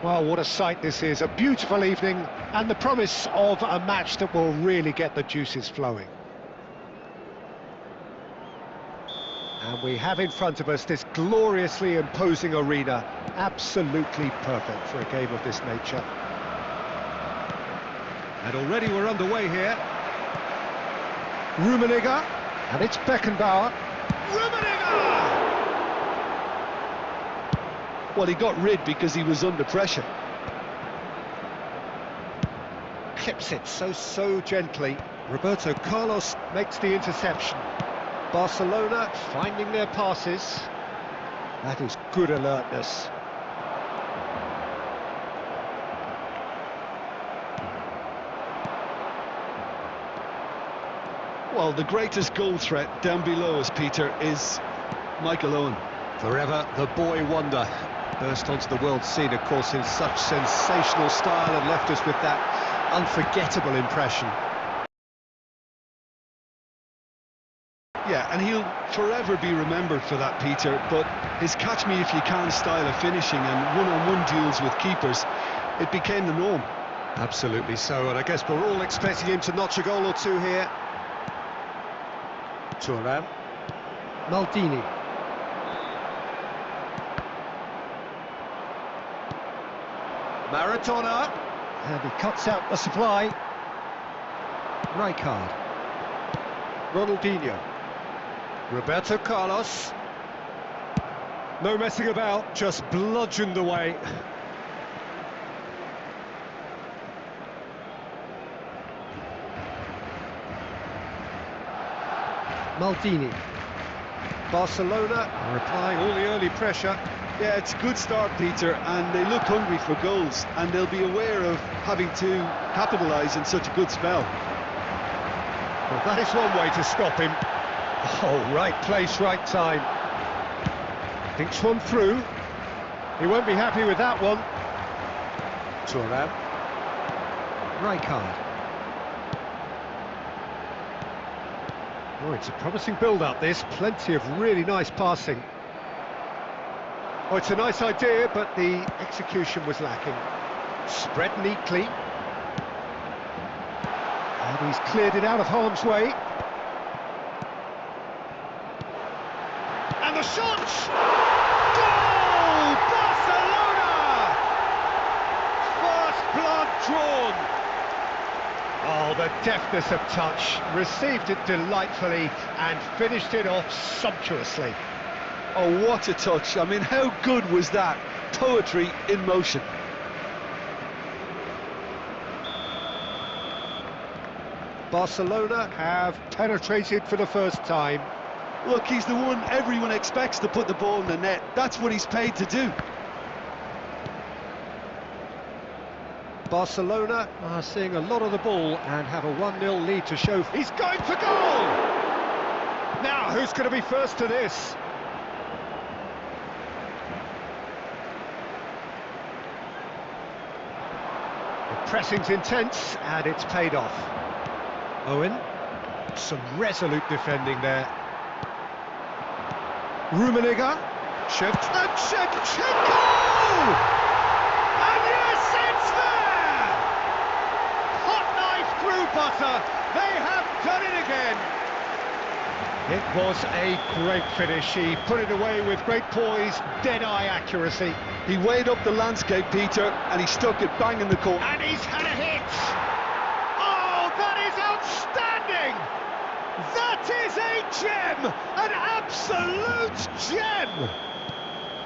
Well, what a sight this is, a beautiful evening and the promise of a match that will really get the juices flowing. And we have in front of us this gloriously imposing arena, absolutely perfect for a game of this nature. And already we're underway here. Rummenigge, and it's Beckenbauer. Rummenigge! Well, he got rid because he was under pressure. Clips it so gently. Roberto Carlos makes the interception. Barcelona finding their passes. That is good alertness. Well, the greatest goal threat down below us, Peter, is Michael Owen. Forever the boy wonder. Burst onto the world scene, of course, in such sensational style and left us with that unforgettable impression. Yeah, and he'll forever be remembered for that, Peter, but his catch-me-if-you-can style of finishing and one-on-one duels with keepers, it became the norm. Absolutely so, and I guess we're all expecting him to notch a goal or two here. Thuram. Maldini. Maradona, and he cuts out the supply. Rijkaard. Ronaldinho. Roberto Carlos. No messing about, just bludgeoned away. Maldini. Barcelona are applying all the early pressure. Yeah, it's a good start, Peter, and they look hungry for goals, and they'll be aware of having to capitalise in such a good spell. Well, that is one way to stop him. Oh, right place, right time. Thinks one through. He won't be happy with that one. Thuram. Rijkaard. Oh, it's a promising build-up, this. Plenty of really nice passing. Oh, it's a nice idea, but the execution was lacking. Spread neatly. And he's cleared it out of harm's way. And the shot! Goal! Barcelona! First blood drawn. Oh, the deftness of touch. Received it delightfully and finished it off sumptuously. Oh, what a touch. I mean, how good was that? Poetry in motion. Barcelona have penetrated for the first time. Look, he's the one everyone expects to put the ball in the net. That's what he's paid to do. Barcelona are seeing a lot of the ball and have a 1-0 lead to show. He's going for goal! Now, who's going to be first to this? The pressing's intense and it's paid off. Owen, some resolute defending there. Rummenigge, Shevchenko! And yes, it's there! Hot knife through butter, they have done it again! It was a great finish, he put it away with great poise, dead-eye accuracy. He weighed up the landscape, Peter, and he stuck it bang in the corner. And he's had a hit! Oh, that is outstanding! That is a gem! An absolute gem!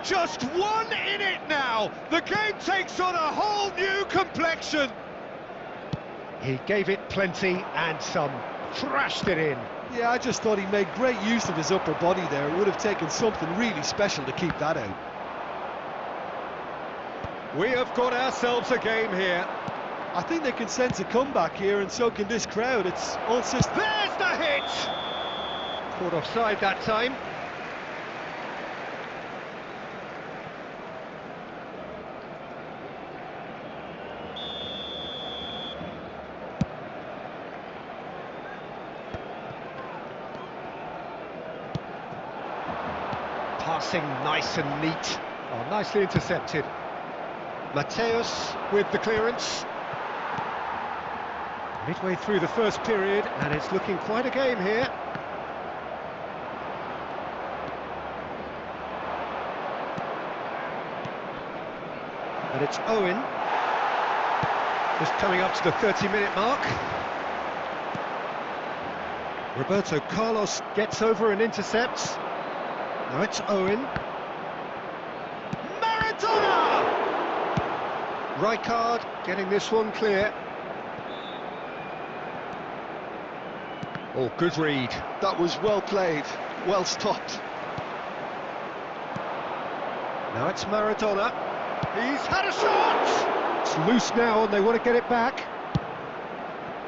Just one in it now! The game takes on a whole new complexion! He gave it plenty and some, thrashed it in. Yeah, I just thought he made great use of his upper body there. It would have taken something really special to keep that out. We have got ourselves a game here. I think they can sense a comeback here, and so can this crowd. It's all systems. There's the hit! Caught offside that time. Passing nice and neat. Oh, nicely intercepted. Mateus with the clearance. Midway through the first period, and it's looking quite a game here. And it's Owen. Just coming up to the 30-minute mark. Roberto Carlos gets over and intercepts. Now it's Owen. Maradona! Rijkaard getting this one clear. Oh, good read. That was well played, well stopped. Now it's Maradona. He's had a shot! It's loose now and they want to get it back.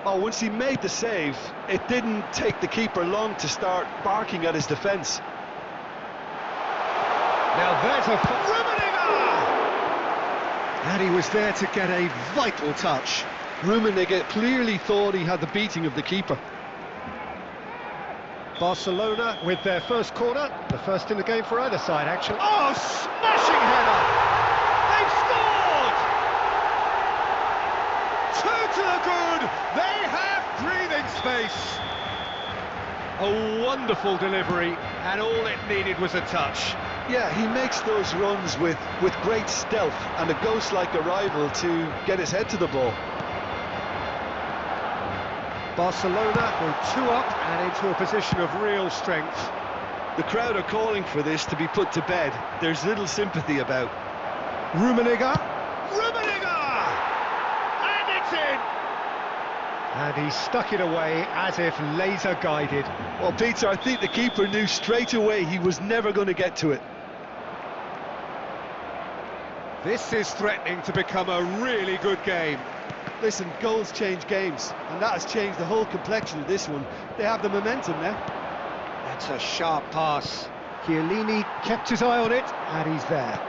Oh, once he made the save, it didn't take the keeper long to start barking at his defence. Now there's a... Rummenigge! And he was there to get a vital touch. Rummenigge clearly thought he had the beating of the keeper. Barcelona with their first corner, the first in the game for either side, actually. Oh, smashing header! They've scored! Two to the good! They have breathing space! A wonderful delivery, and all it needed was a touch. Yeah, he makes those runs with great stealth and a ghost-like arrival to get his head to the ball. Barcelona go 2 up and into a position of real strength. The crowd are calling for this to be put to bed. There's little sympathy about. Rummenigge! Rummenigge! And it's in! And he stuck it away as if laser-guided. Well, Peter, I think the keeper knew straight away he was never going to get to it. This is threatening to become a really good game. Listen, goals change games, and that has changed the whole complexion of this one. They have the momentum now. That's a sharp pass. Chiellini kept his eye on it, and he's there.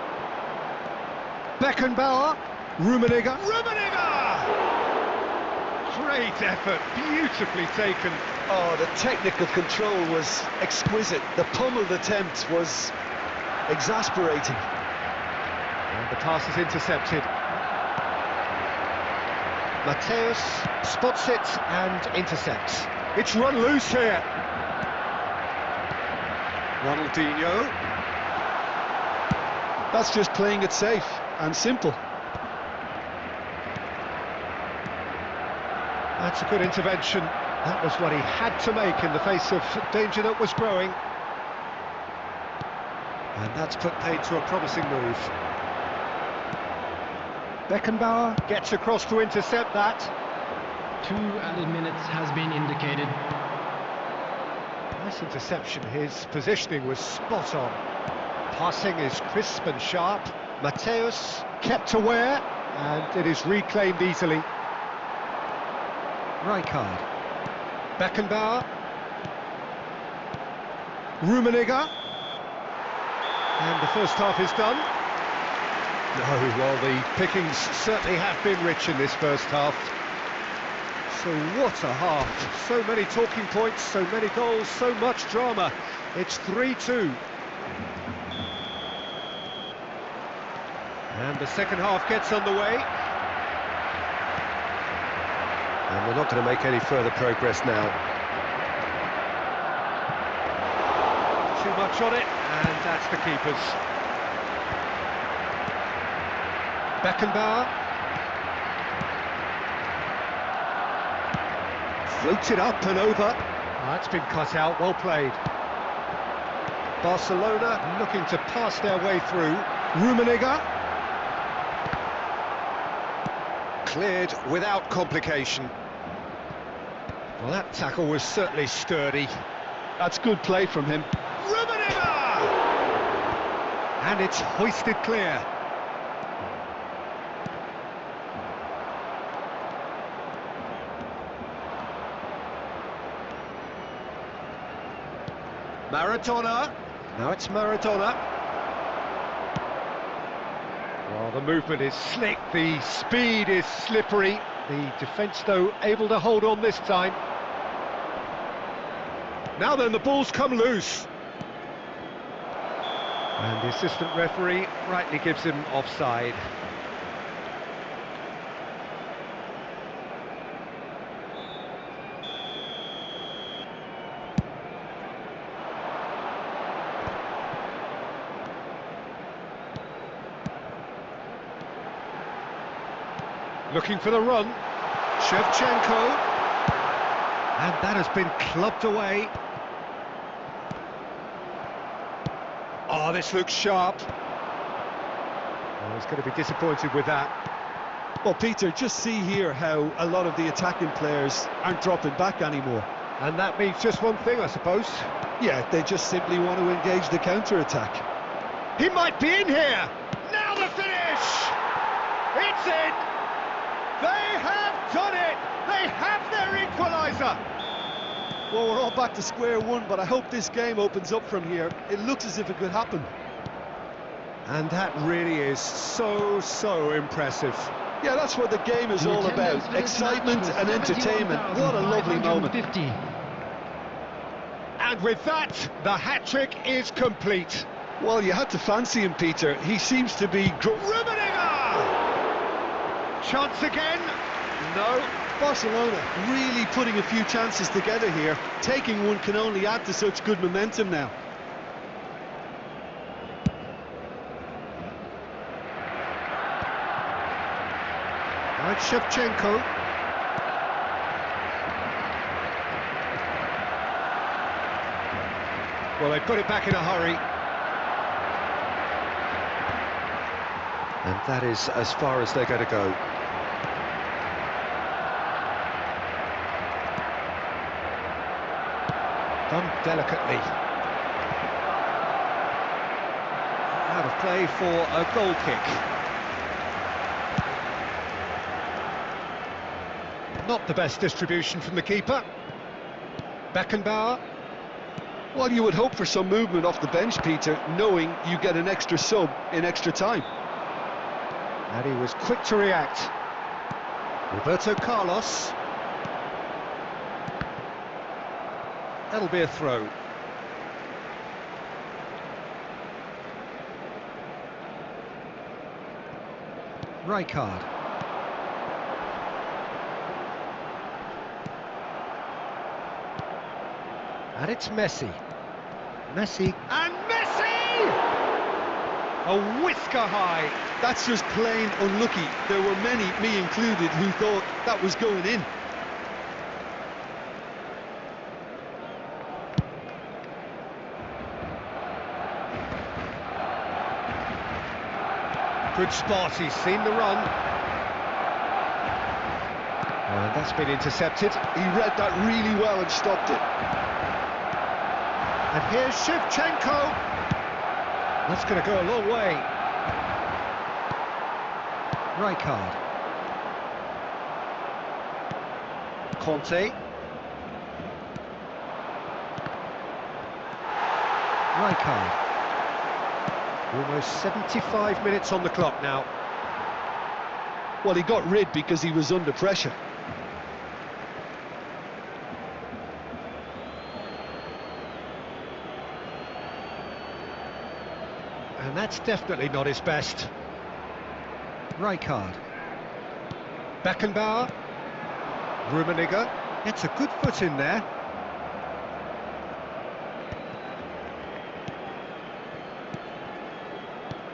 Beckenbauer, Rummenigge. Rummenigge! Great effort, beautifully taken. Oh, the technical control was exquisite. The pummeled attempt was exasperating. And the pass is intercepted. Mateus spots it and intercepts. It's run loose here. Ronaldinho. That's just playing it safe and simple. That's a good intervention. That was what he had to make in the face of danger that was growing. And that's put paid to a promising move. Beckenbauer gets across to intercept that. 2 added minutes has been indicated. Nice interception. His positioning was spot on. Passing is crisp and sharp. Mateus kept aware, and it is reclaimed easily. Rijkaard. Beckenbauer. Rummenigge. And the first half is done. No, well, the pickings certainly have been rich in this first half. So what a half. So many talking points, so many goals, so much drama. It's 3-2. And the second half gets underway. And we're not going to make any further progress now. Too much on it, and that's the keeper's. Beckenbauer. Floated up and over. That's been cut out, well played. Barcelona looking to pass their way through. Rummenigge. Cleared without complication. Well, that tackle was certainly sturdy. That's good play from him. Rummenigge! And it's hoisted clear. Maradona. Now it's Maradona. Well, the movement is slick, the speed is slippery. The defence, though, able to hold on this time. Now then, the ball's come loose. And the assistant referee rightly gives him offside. Looking for the run. Shevchenko. And that has been clubbed away. Oh, this looks sharp. Oh, he's going to be disappointed with that. Well, Peter, just see here how a lot of the attacking players aren't dropping back anymore. And that means just one thing, I suppose. Yeah, they just simply want to engage the counter-attack. He might be in here! Now the finish! It's in! They have done it! They have their equaliser! Well, we're all back to square one, but I hope this game opens up from here. It looks as if it could happen. And that really is so impressive. Yeah, that's what the game is all about. Excitement and entertainment. What a lovely moment. And with that, the hat-trick is complete. Well, you had to fancy him, Peter. He seems to be... Rummenigge! Chance again? No. Barcelona really putting a few chances together here. Taking one can only add to such good momentum now. Right, Shevchenko. Well, they put it back in a hurry. And that is as far as they're going to go. Done delicately. Out of play for a goal kick. Not the best distribution from the keeper. Beckenbauer. Well, you would hope for some movement off the bench, Peter, knowing you get an extra sub in extra time. And he was quick to react. Roberto Carlos. That'll be a throw. Rijkaard. And it's Messi. Messi. And Messi! A whisker high. That's just plain unlucky. There were many, me included, who thought that was going in. Good spot, he's seen the run. And that's been intercepted. He read that really well and stopped it. And here's Shevchenko. That's going to go a long way. Rijkaard. Conte. Rijkaard. Almost 75 minutes on the clock now. Well, he got rid because he was under pressure. And that's definitely not his best. Rijkaard. Beckenbauer. Rummenigge. It's a good foot in there.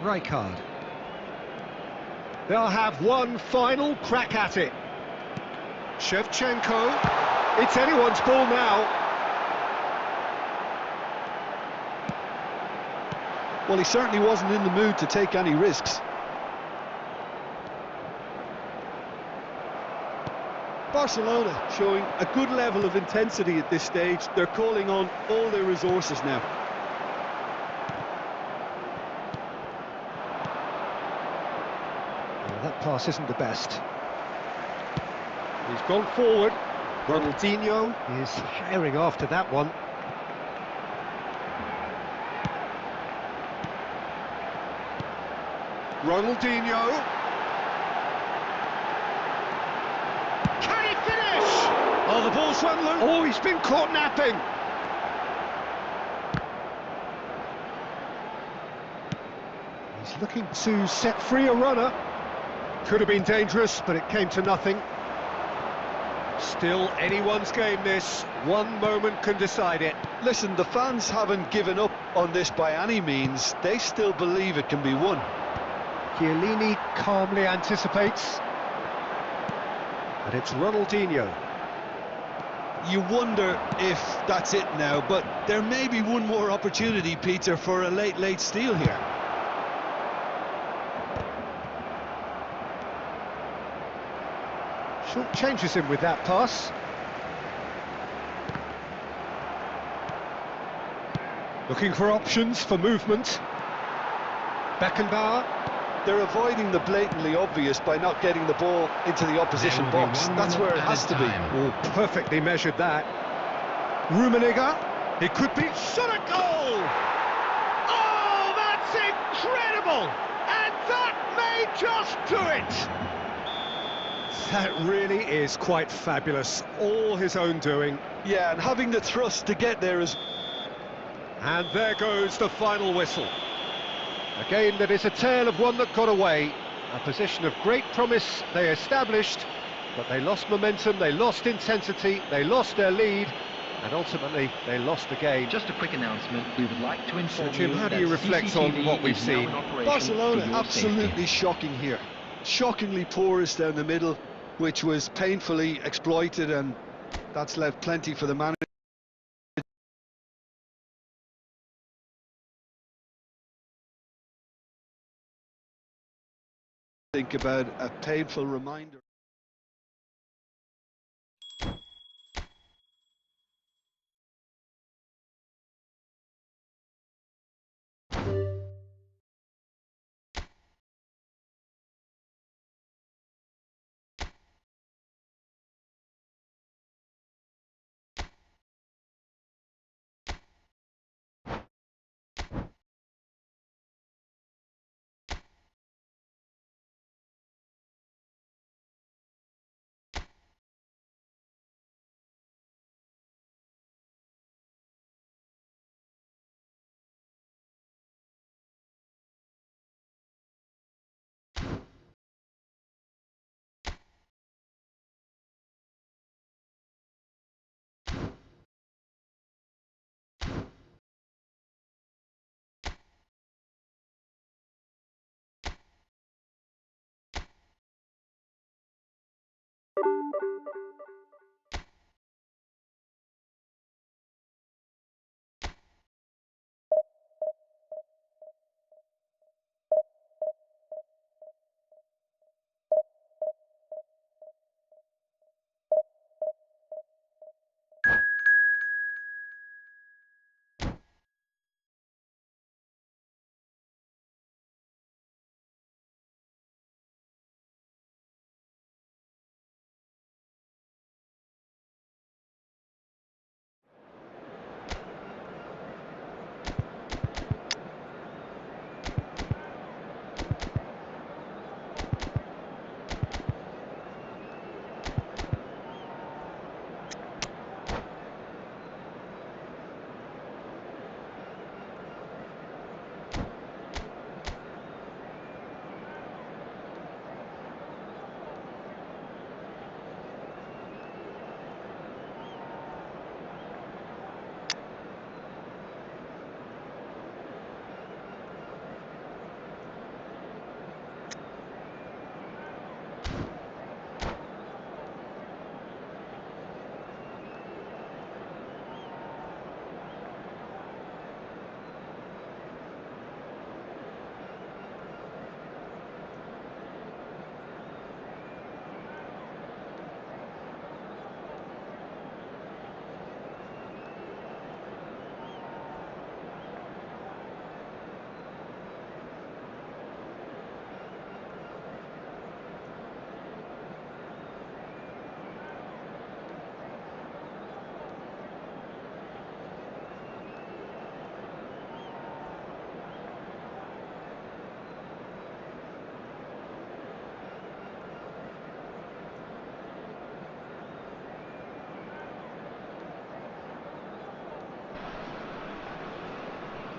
Rijkaard. They'll have one final crack at it. Shevchenko. It's anyone's ball now. Well, he certainly wasn't in the mood to take any risks. Barcelona showing a good level of intensity at this stage. They're calling on all their resources now. Well, that pass isn't the best. He's gone forward. Ronaldinho is firing after that one. Ronaldinho. Can he finish? Oh, the ball's run loose. Oh, he's been caught napping. He's looking to set free a runner. Could have been dangerous, but it came to nothing. Still anyone's game this. One moment can decide it. Listen, the fans haven't given up on this by any means. They still believe it can be won. Chiellini calmly anticipates. And it's Ronaldinho. You wonder if that's it now, but there may be one more opportunity, Peter, for a late steal here. Short changes him with that pass. Looking for options for movement. Beckenbauer. They're avoiding the blatantly obvious by not getting the ball into the opposition box. That's where it has to be. Oh, perfectly measured that. Rummenigge. It could be shot at goal! Oh, that's incredible! And that may just do it! That really is quite fabulous. All his own doing. Yeah, and having the thrust to get there is... And there goes the final whistle. A game that is a tale of one that got away. A position of great promise they established, but they lost momentum, they lost intensity, they lost their lead, and ultimately they lost the game. Just a quick announcement. We would like to inform So, Jim, how do you that reflect CCTV on what we've is now seen? in operation Barcelona for your absolutely safety. shocking here. Shockingly porous down the middle, which was painfully exploited, and that's left plenty for the manager. Think about a painful reminder.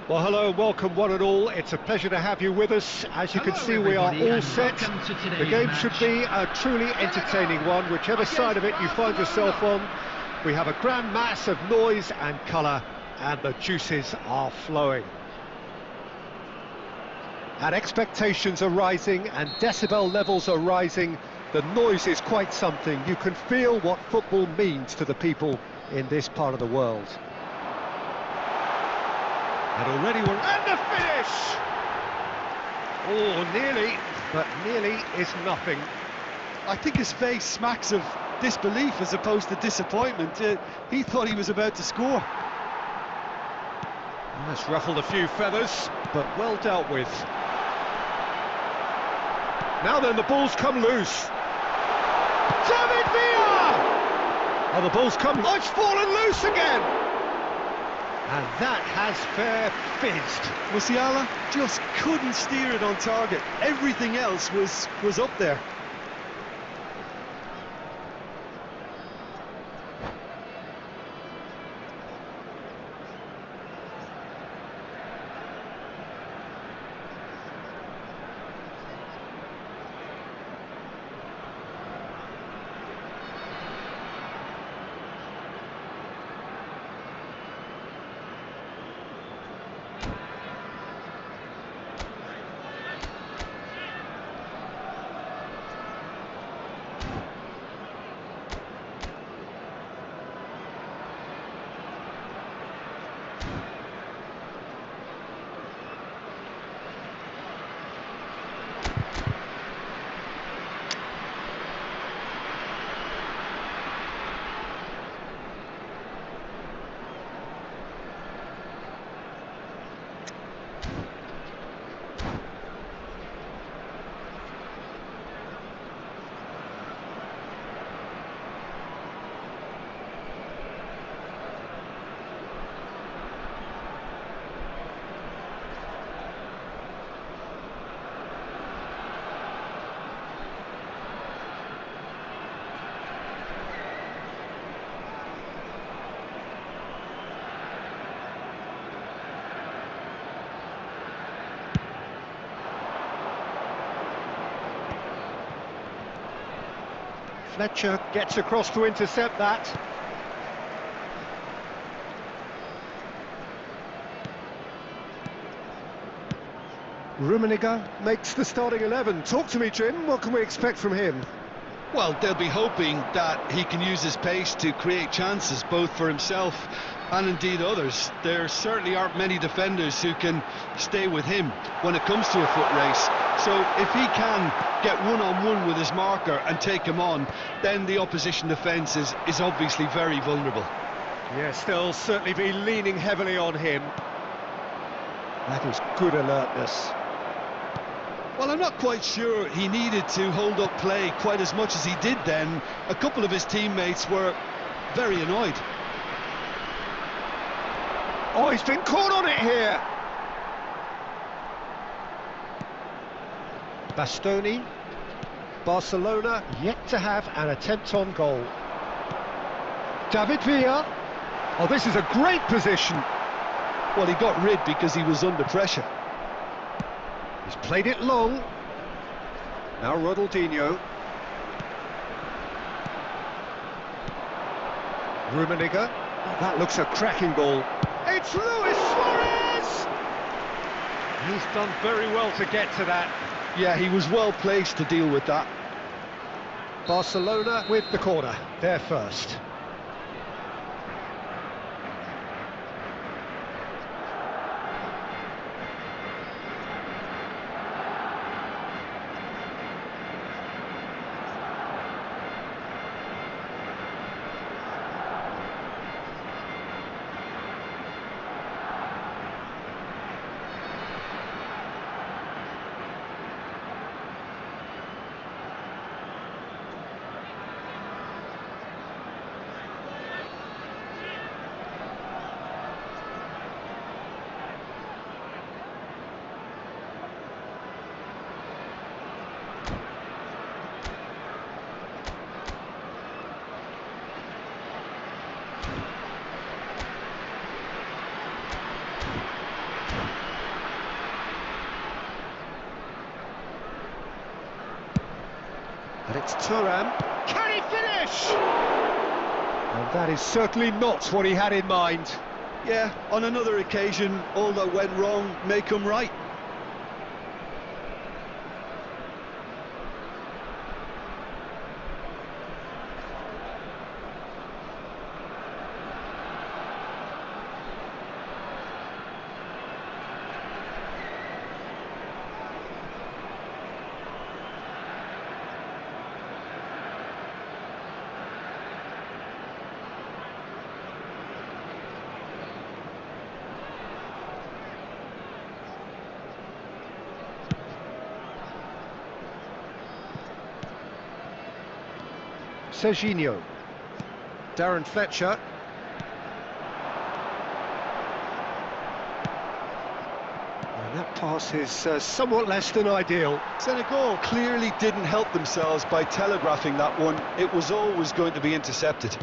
Well, hello and welcome one and all. It's a pleasure to have you with us. As you can see, we are all set. The game should be a truly entertaining one, whichever side of it you find yourself on. We have a grand mass of noise and colour, and the juices are flowing. And expectations are rising, and decibel levels are rising. The noise is quite something. You can feel what football means to the people in this part of the world. And already we're... And the finish! Oh, nearly, but nearly is nothing. I think his face smacks of disbelief as opposed to disappointment. He thought he was about to score. That's ruffled a few feathers, but well dealt with. Now then, the ball's come loose. David Villa! Oh, the ball's come... Oh, it's fallen loose again! And that has fair fizzed. Musiala just couldn't steer it on target. Everything else was up there. Fletcher gets across to intercept that. Rummenigge makes the starting 11. Talk to me, Jim. What can we expect from him? Well, they'll be hoping that he can use his pace to create chances, both for himself and indeed others. There certainly aren't many defenders who can stay with him when it comes to a foot race. So if he can get one-on-one with his marker and take him on, then the opposition defence is obviously very vulnerable. Yes, they'll certainly be leaning heavily on him. That is good alertness. Well, I'm not quite sure he needed to hold up play quite as much as he did then. A couple of his teammates were very annoyed. Oh, he's been caught on it here. Bastoni. Barcelona yet to have an attempt on goal. David Villa. Oh, this is a great position. Well, he got rid because he was under pressure. He's played it long. Now Ronaldinho. Rummenigge. Oh, that looks a cracking ball. It's Luis Suarez! He's done very well to get to that. Yeah, he was well placed to deal with that. Barcelona with the corner. They're first. It's Thuram. Can he finish? And that is certainly not what he had in mind. Yeah, on another occasion, all that went wrong may come right. Serginho. Darren Fletcher. And that pass is somewhat less than ideal. Senegal clearly didn't help themselves by telegraphing that one. It was always going to be intercepted.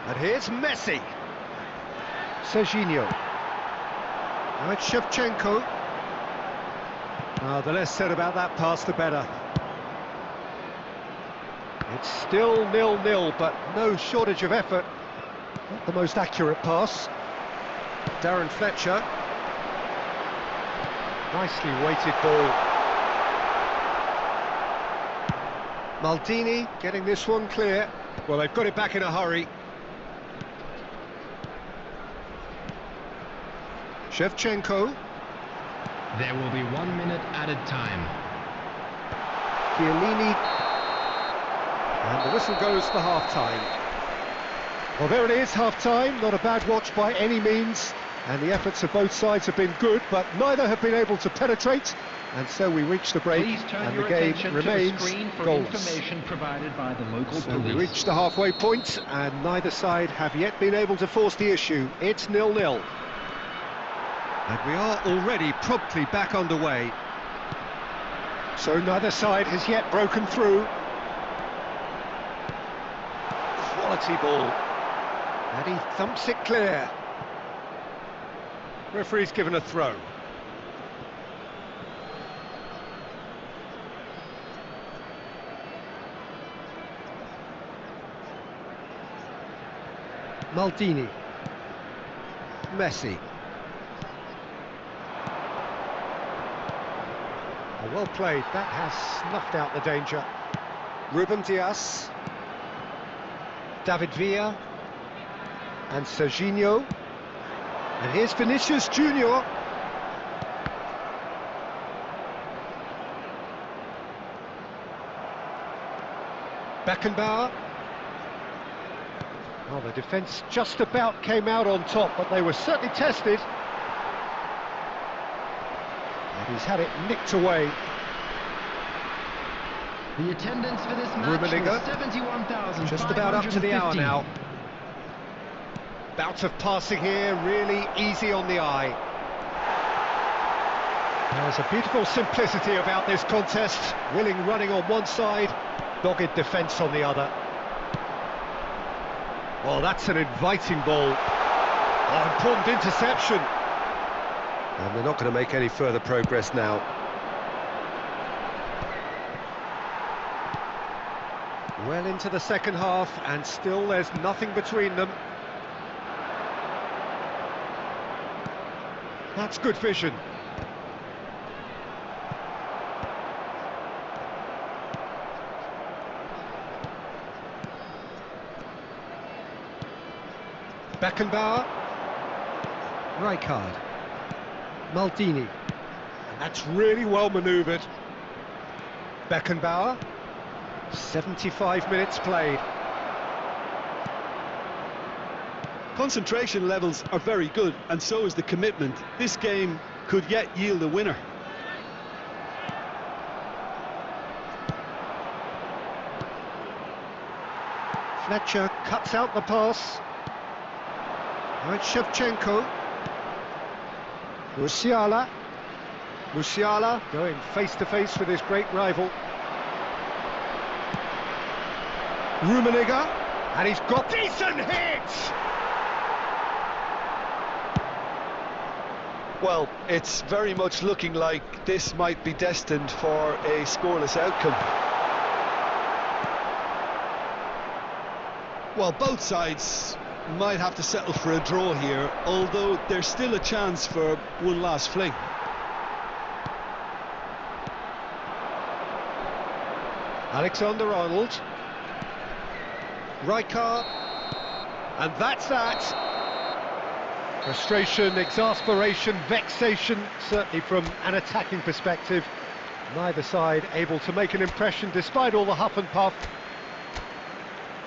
And here's Messi. Serginho. Now it's Shevchenko. The less said about that pass, the better. It's still 0-0, but no shortage of effort. Not the most accurate pass. Darren Fletcher. Nicely weighted ball. Maldini getting this one clear. Well, they've got it back in a hurry. Shevchenko. There will be 1 minute added time. Chiellini. And the whistle goes for half-time. Well, there it is, half-time. Not a bad watch by any means. And the efforts of both sides have been good, but neither have been able to penetrate. And so we reach the break, and the game remains goalless. Information provided by the local So police. we reach the halfway point, and neither side have yet been able to force the issue. It's 0-0. And we are already promptly back underway. So neither side has yet broken through. Quality ball. And he thumps it clear. Referee's given a throw. Maldini. Messi. Oh, well played. That has snuffed out the danger. Ruben Dias. David Villa. And Serginho. And here's Vinicius Junior. Beckenbauer. Well, the defence just about came out on top, but they were certainly tested. And he's had it nicked away. The attendance for this match was 71,550. Just about up to the hour now. Bout of passing here, really easy on the eye. There's a beautiful simplicity about this contest. Willing running on one side, dogged defence on the other. Well, that's an inviting ball. Oh, important interception. And they're not going to make any further progress now. Well into the second half, and still there's nothing between them. That's good vision. Beckenbauer. Rijkaard. Maldini. And that's really well manoeuvred. Beckenbauer. 75 minutes played. Concentration levels are very good, and so is the commitment. This game could yet yield a winner. Fletcher cuts out the pass. Now it's Shevchenko. Musiala. Musiala going face-to-face with his great rival. Rummenigge. And he's got decent hit! Well, it's very much looking like this might be destined for a scoreless outcome. Well, both sides might have to settle for a draw here, although there's still a chance for one last fling. Alexander-Arnold. Rijkaard. And that's that. Frustration, exasperation, vexation, certainly from an attacking perspective. Neither side able to make an impression despite all the huff and puff.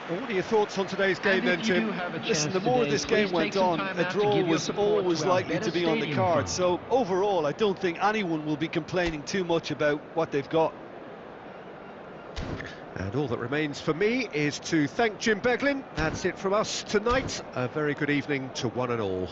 Well, what are your thoughts on today's game then, Tim? Listen, the more this game went on, a draw was always likely to be on the card. So overall, I don't think anyone will be complaining too much about what they've got. And all that remains for me is to thank Jim Beglin. That's it from us tonight. A very good evening to one and all.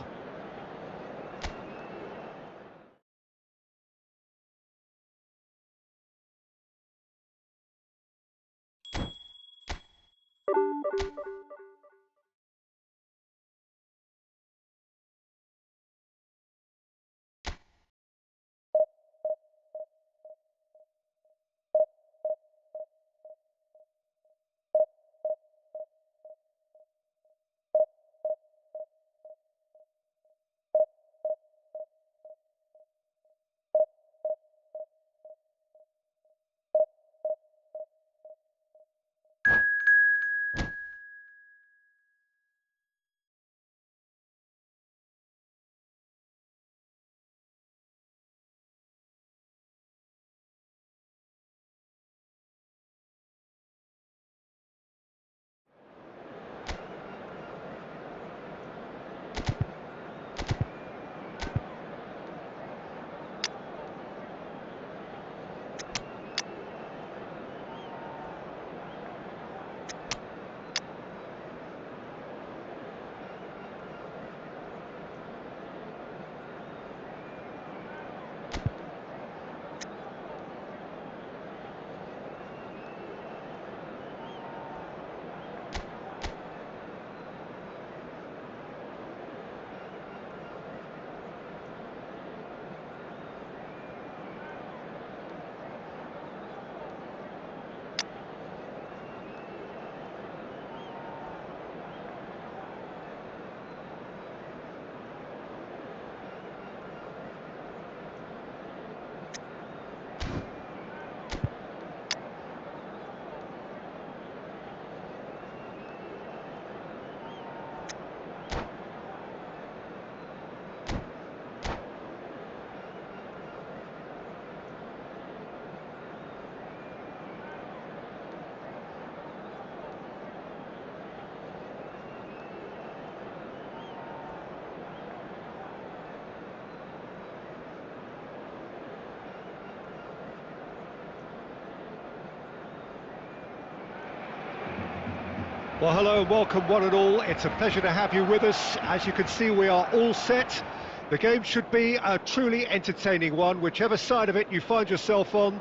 Well, hello and welcome one and all. It's a pleasure to have you with us. As you can see, we are all set. The game should be a truly entertaining one, whichever side of it you find yourself on.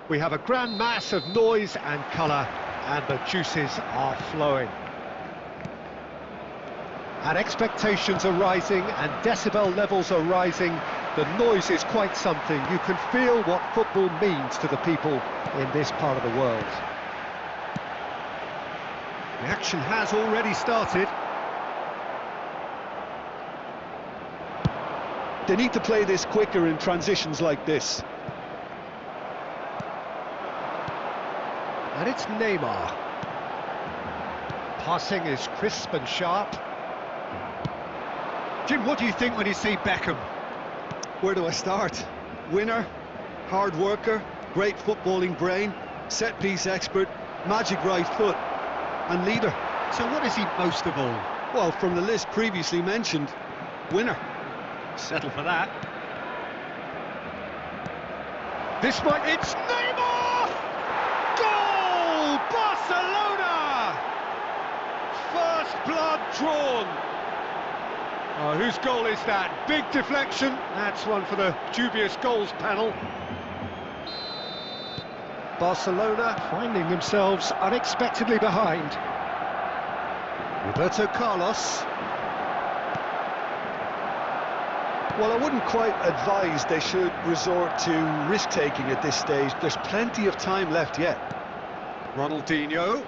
We have a grand mass of noise and colour, and the juices are flowing. And expectations are rising, and decibel levels are rising. The noise is quite something. You can feel what football means to the people in this part of the world. The action has already started. They need to play this quicker in transitions like this. And it's Neymar. Passing is crisp and sharp. Jim, what do you think when you see Beckham? Where do I start? Winner, hard worker, great footballing brain, set-piece expert, magic right foot, and leader. So what is he most of all? Well, from the list previously mentioned, winner. Settle for that. This might... It's Neymar! Goal! Barcelona! First blood drawn. Oh, whose goal is that? Big deflection. That's one for the dubious goals panel. Barcelona finding themselves unexpectedly behind. Roberto Carlos. Well, I wouldn't quite advise they should resort to risk-taking at this stage. There's plenty of time left yet. Ronaldinho.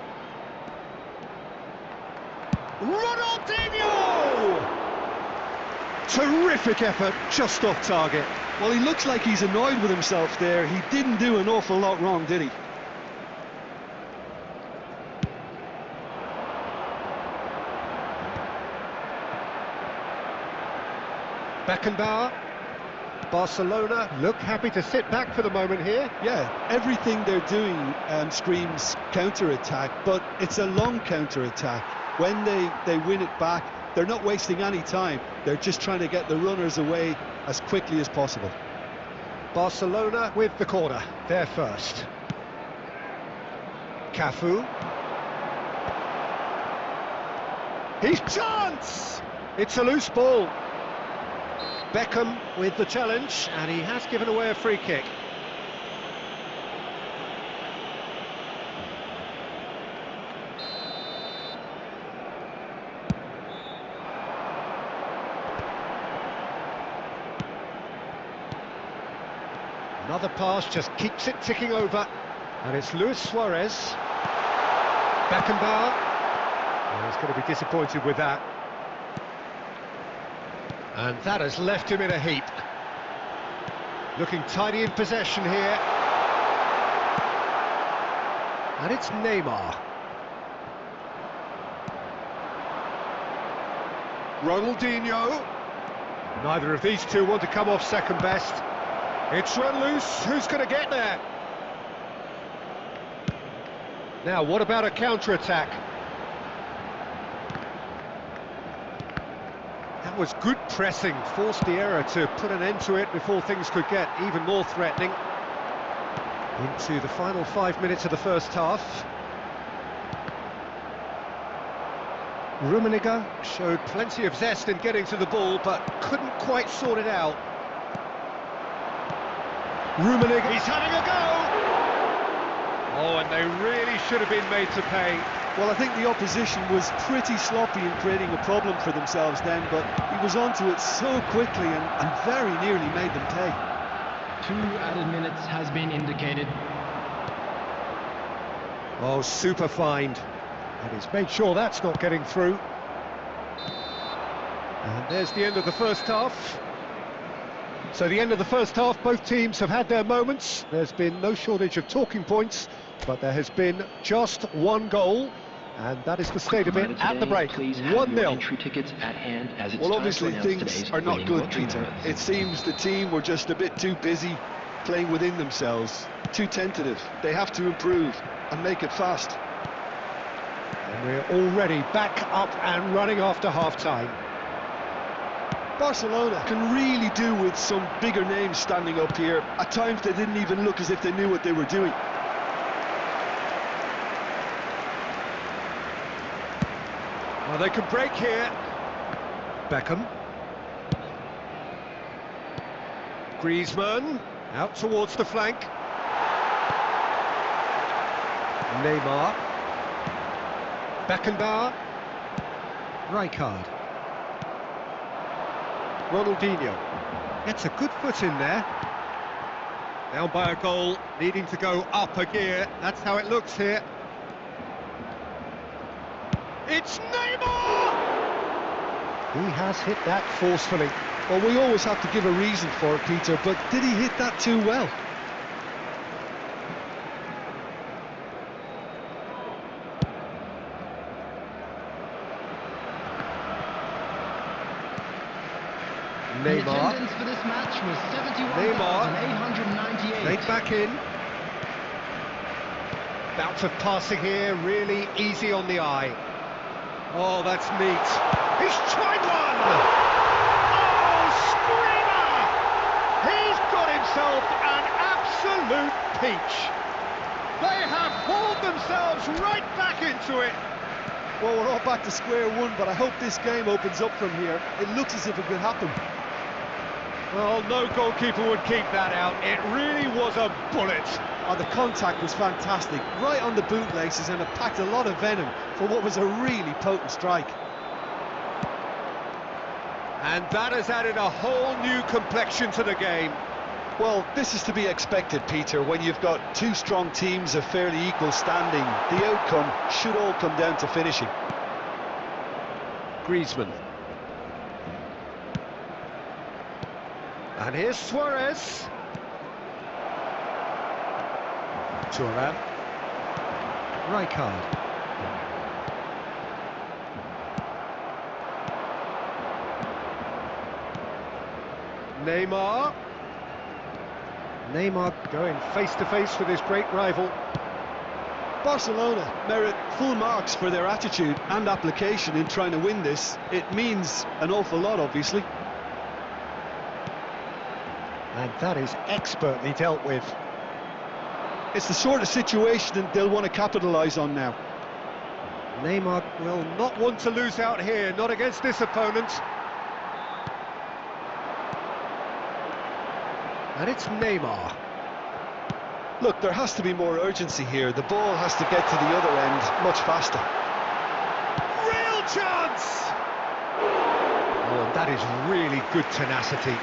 Ronaldinho! Terrific effort, just off target. Well, he looks like he's annoyed with himself there. He didn't do an awful lot wrong, did he? Beckenbauer. Barcelona look happy to sit back for the moment here. Yeah, everything they're doing screams counter-attack, but it's a long counter-attack. When they win it back, they're not wasting any time. They're just trying to get the runners away as quickly as possible. Barcelona with the corner, they're first. Cafu. He's chance! It's a loose ball. Beckham with the challenge, and he has given away a free kick. Another pass just keeps it ticking over, and it's Luis Suarez. Beckenbauer. Oh, he's going to be disappointed with that. And that has left him in a heap. Looking tidy in possession here. And it's Neymar. Ronaldinho. Neither of these two want to come off second best. It's run loose. Who's going to get there? Now, what about a counter-attack? That was good pressing, forced the error to put an end to it before things could get even more threatening. Into the final 5 minutes of the first half. Rummenigge showed plenty of zest in getting to the ball, but couldn't quite sort it out. Rummenigge, he's having a go! Oh, and they really should have been made to pay. Well, I think the opposition was pretty sloppy in creating a problem for themselves then, but he was onto it so quickly and very nearly made them pay. 2 added minutes has been indicated. Oh, super find. And he's made sure that's not getting through. And there's the end of the first half. So the end of the first half, both teams have had their moments. There's been no shortage of talking points, but there has been just one goal. And that is the state of it at the break, 1-0. Well, obviously things are not good, Peter. It seems the team were just a bit too busy playing within themselves, too tentative. They have to improve and make it fast. And we're already back up and running after half-time. Barcelona can really do with some bigger names standing up here. At times they didn't even look as if they knew what they were doing. Well, they can break here. Beckham. Griezmann, out towards the flank. Neymar. Beckenbauer. Rijkaard. Ronaldinho. Gets a good foot in there. Down by a goal, needing to go up a gear. That's how it looks here. It's Neymar! He has hit that forcefully. Well, we always have to give a reason for it, Peter, but did he hit that too well? Neymar. The attendance for this match was 71,898. Laid back in. Bout of passing here, really easy on the eye. Oh, that's neat. He's tried one! Oh, screamer! He's got himself an absolute peach. They have hauled themselves right back into it. Well, we're all back to square one, but I hope this game opens up from here. It looks as if it could happen. Well, no goalkeeper would keep that out. It really was a bullet. Oh, the contact was fantastic, right on the bootlaces, and it packed a lot of venom for what was a really potent strike. And that has added a whole new complexion to the game. Well, this is to be expected, Peter. When you've got two strong teams of fairly equal standing, the outcome should all come down to finishing. Griezmann. And here's Suarez. Thuram. Rijkaard. Neymar. Neymar going face-to-face with his great rival. Barcelona merit full marks for their attitude and application in trying to win this. It means an awful lot, obviously. And that is expertly dealt with. It's the sort of situation that they'll want to capitalise on now. Neymar will not want to lose out here, not against this opponent. And it's Neymar. Look, there has to be more urgency here. The ball has to get to the other end much faster. Real chance! Oh, and that is really good tenacity.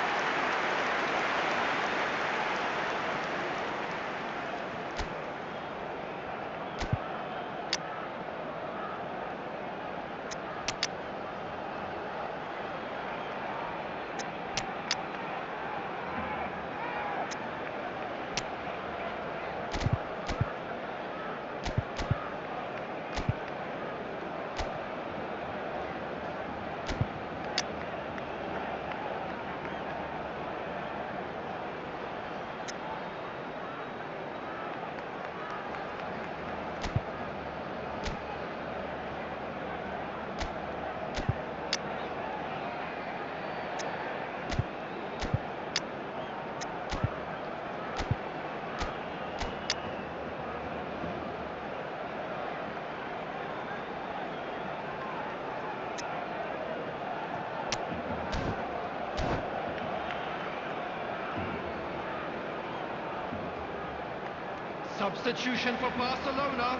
Substitution for Barcelona.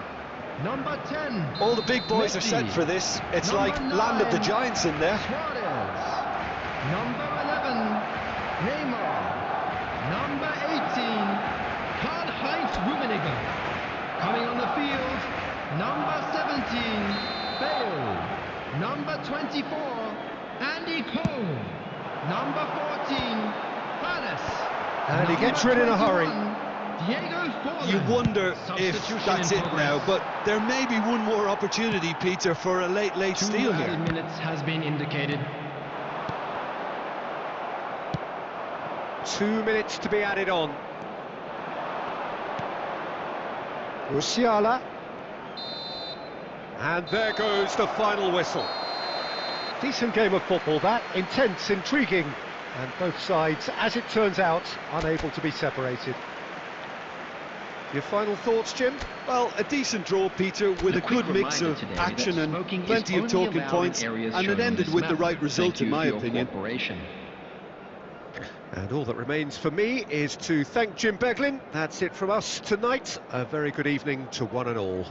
Number 10. All the big boys are set for this. It's like land of the giants in there. Suarez. Number 11. Neymar. Number 18. Karl-Heinz Rummenigge. Coming on the field. Number 17. Bale. Number 24. Andy Cole. Number 14. Palace. And he gets rid in a hurry. You wonder if that's it now, but there may be one more opportunity, Peter, for a late steal here. 2 minutes has been indicated. 2 minutes to be added on. Musiala. And there goes the final whistle. Decent game of football that, intense, intriguing, and both sides, as it turns out, unable to be separated. Your final thoughts, Jim? Well, a decent draw, Peter, with a good mix of action and plenty of talking points, and it ended with the right result, in my opinion. And all that remains for me is to thank Jim Beglin. That's it from us tonight. A very good evening to one and all.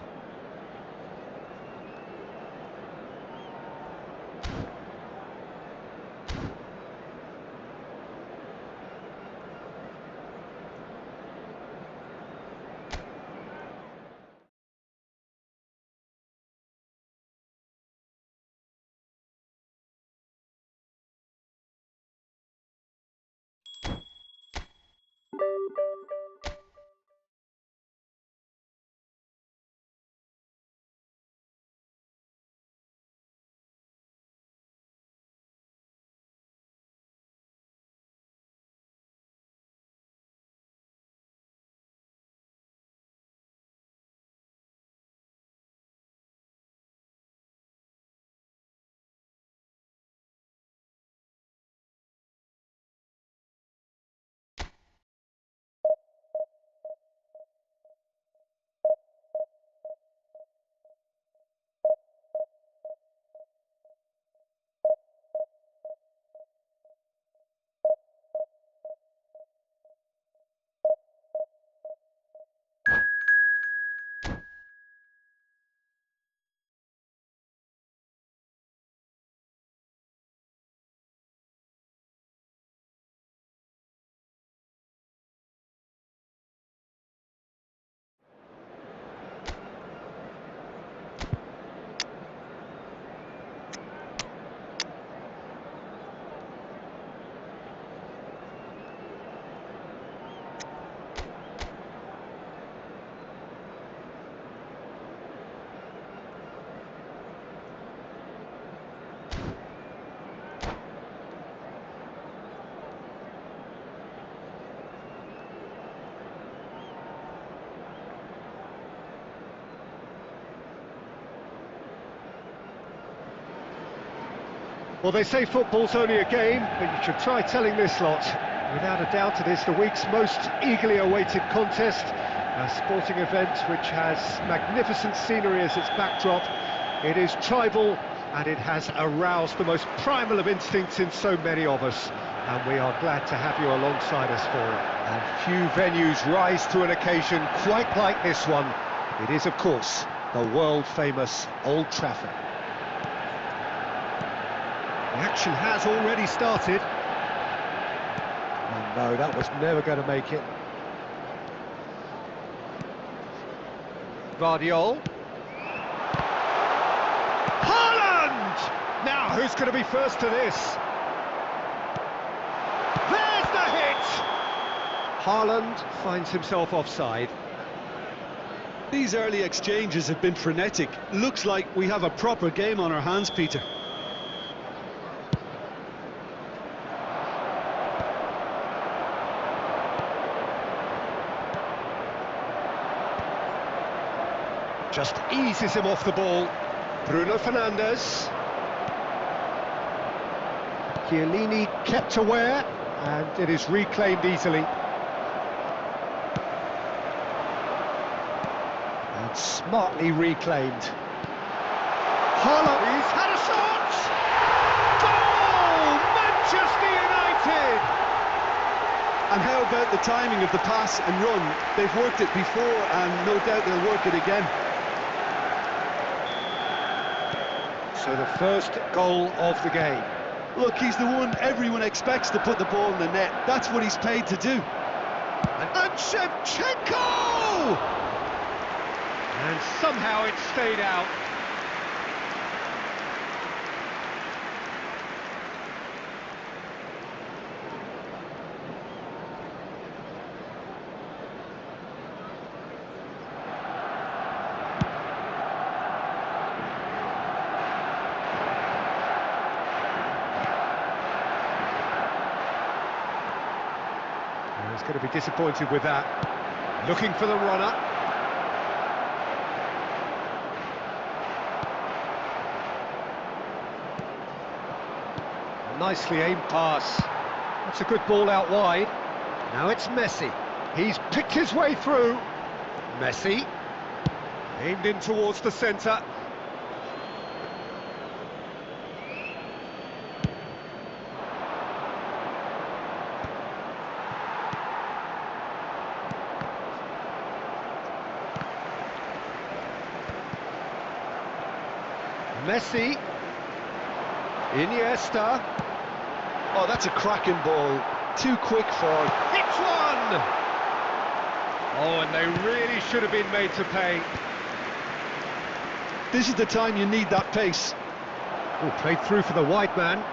Well, they say football's only a game, but you should try telling this lot. Without a doubt, it is the week's most eagerly awaited contest, a sporting event which has magnificent scenery as its backdrop. It is tribal, and it has aroused the most primal of instincts in so many of us, and we are glad to have you alongside us for it. And few venues rise to an occasion quite like this one. It is, of course, the world-famous Old Trafford. The action has already started. Oh no, that was never going to make it. Guardiola. Haaland! Now, who's going to be first to this? There's the hit! Haaland finds himself offside. These early exchanges have been frenetic. Looks like we have a proper game on our hands, Peter. Just eases him off the ball. Bruno Fernandes. Chiellini kept aware, and it is reclaimed easily. And smartly reclaimed. Haaland, he's had a shot! Goal! Manchester United! And how about the timing of the pass and run? They've worked it before, and no doubt they'll work it again. So the first goal of the game. Look, he's the one everyone expects to put the ball in the net. That's what he's paid to do. And Shevchenko! And somehow it stayed out. He's going to be disappointed with that. Looking for the runner. A nicely aimed pass. That's a good ball out wide. Now it's Messi. He's picked his way through. Messi. Aimed in towards the centre. Messi, Iniesta. Oh, that's a cracking ball. Too quick for... Hits one! Oh, and they really should have been made to pay. This is the time you need that pace. Oh, played through for the wide man.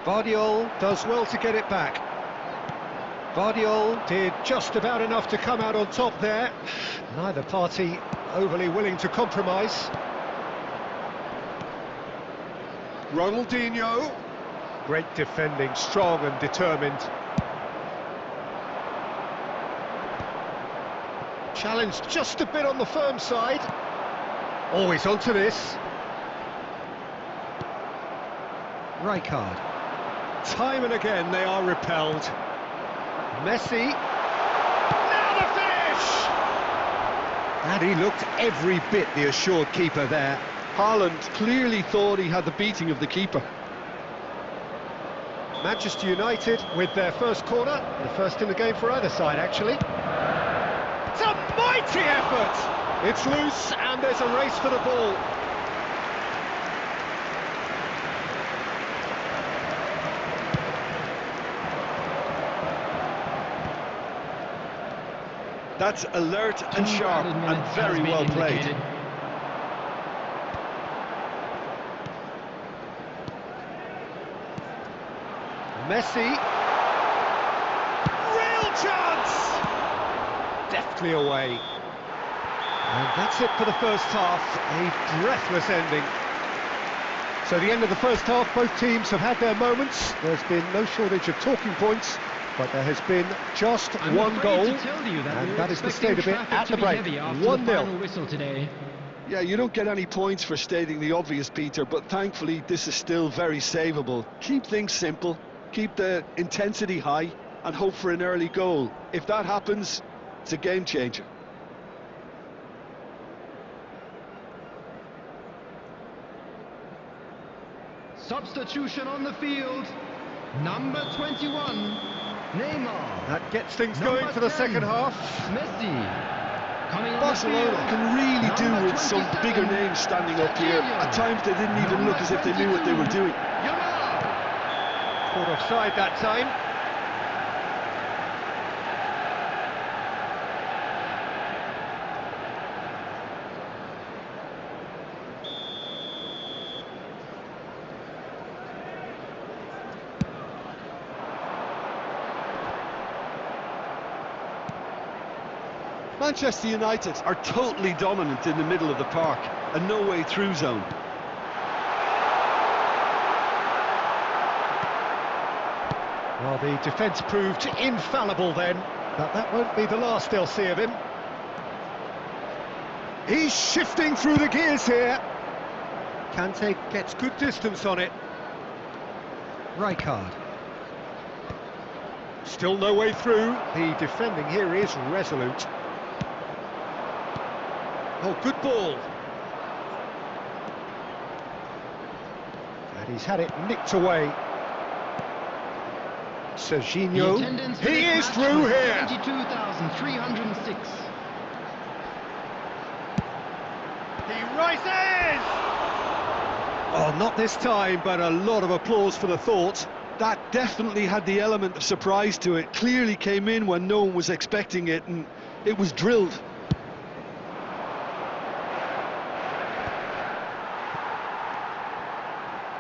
Guardiola does well to get it back. Guardiola did just about enough to come out on top there. Neither party overly willing to compromise. Ronaldinho. Great defending, strong and determined. Challenged just a bit on the firm side. Always onto this. Rijkaard. Time and again they are repelled. Messi. Now the finish! And he looked every bit the assured keeper there. Haaland clearly thought he had the beating of the keeper. Manchester United with their first corner, the first in the game for either side actually. It's a mighty effort! It's loose and there's a race for the ball. That's alert and sharp and very well played. Messi. Real chance! Deftly away. And that's it for the first half. A breathless ending. So the end of the first half, both teams have had their moments. There's been no shortage of talking points, but there has been just one goal. And that is the state of it at the break. 1-0. Whistle today. Yeah, you don't get any points for stating the obvious, Peter, but thankfully this is still very savable. Keep things simple, keep the intensity high, and hope for an early goal. If that happens, it's a game changer. Substitution on the field. Number 21, Neymar. That gets things Number going for the 10, second half. Messi. Coming on Barcelona the field. can really do Number with some 27, bigger names standing up here. At times they didn't even look as if they knew what they were doing. Caught offside that time. Manchester United are totally dominant in the middle of the park, a no-way through zone. Well, the defence proved infallible then, but that won't be the last they'll see of him. He's shifting through the gears here. Kante gets good distance on it. Rijkaard. Still no way through. The defending here is resolute. Oh, good ball. And he's had it nicked away. Serginho. He is through here. 22,306. He rises! Oh, not this time, but a lot of applause for the thought. That definitely had the element of surprise to it. Clearly came in when no one was expecting it, and it was drilled.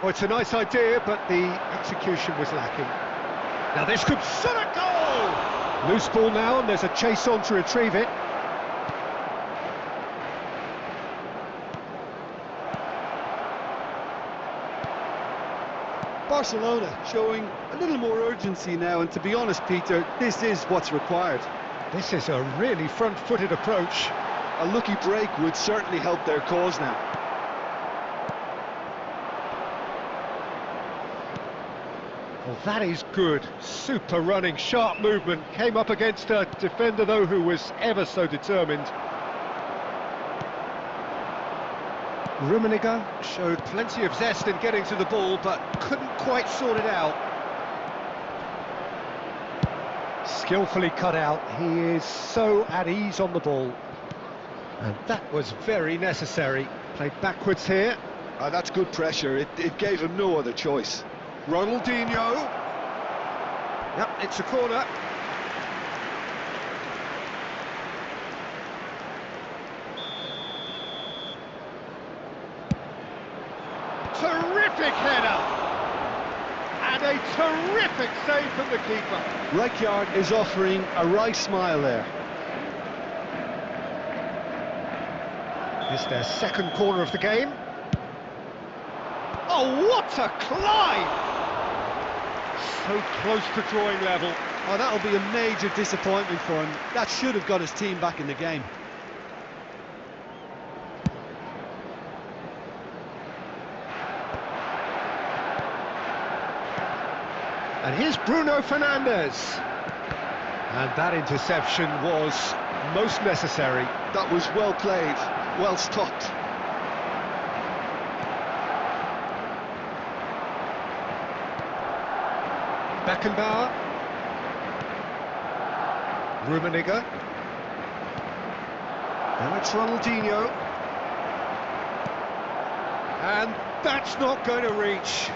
Oh, it's a nice idea, but the execution was lacking. Now this could set a goal! Loose ball now, and there's a chase on to retrieve it. Barcelona showing a little more urgency now, and to be honest, Peter, this is what's required. This is a really front-footed approach. A lucky break would certainly help their cause now. Well, that is good. Super running, sharp movement. Came up against a defender, though, who was ever so determined. Rummenigge showed plenty of zest in getting to the ball, but couldn't quite sort it out. Skillfully cut out. He is so at ease on the ball. And that was very necessary. Played backwards here. That's good pressure. It gave him no other choice. Ronaldinho. Yep, it's a corner. Terrific header! And a terrific save from the keeper. Rijkaard is offering a right smile there. It's their second corner of the game. Oh, what a climb! So close to drawing level. Oh, that'll be a major disappointment for him. That should have got his team back in the game. And here's Bruno Fernandes. And that interception was most necessary. That was well played, well stopped. Beckenbauer. Rummenigge. Now it's Ronaldinho. And that's not going to reach.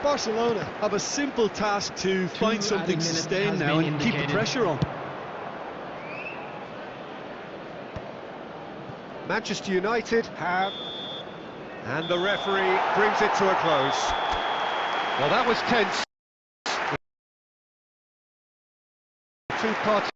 Barcelona have a simple task to find something sustained now and keep the pressure on. Manchester United have, and the referee brings it to a close. Well, that was tense. Two parties.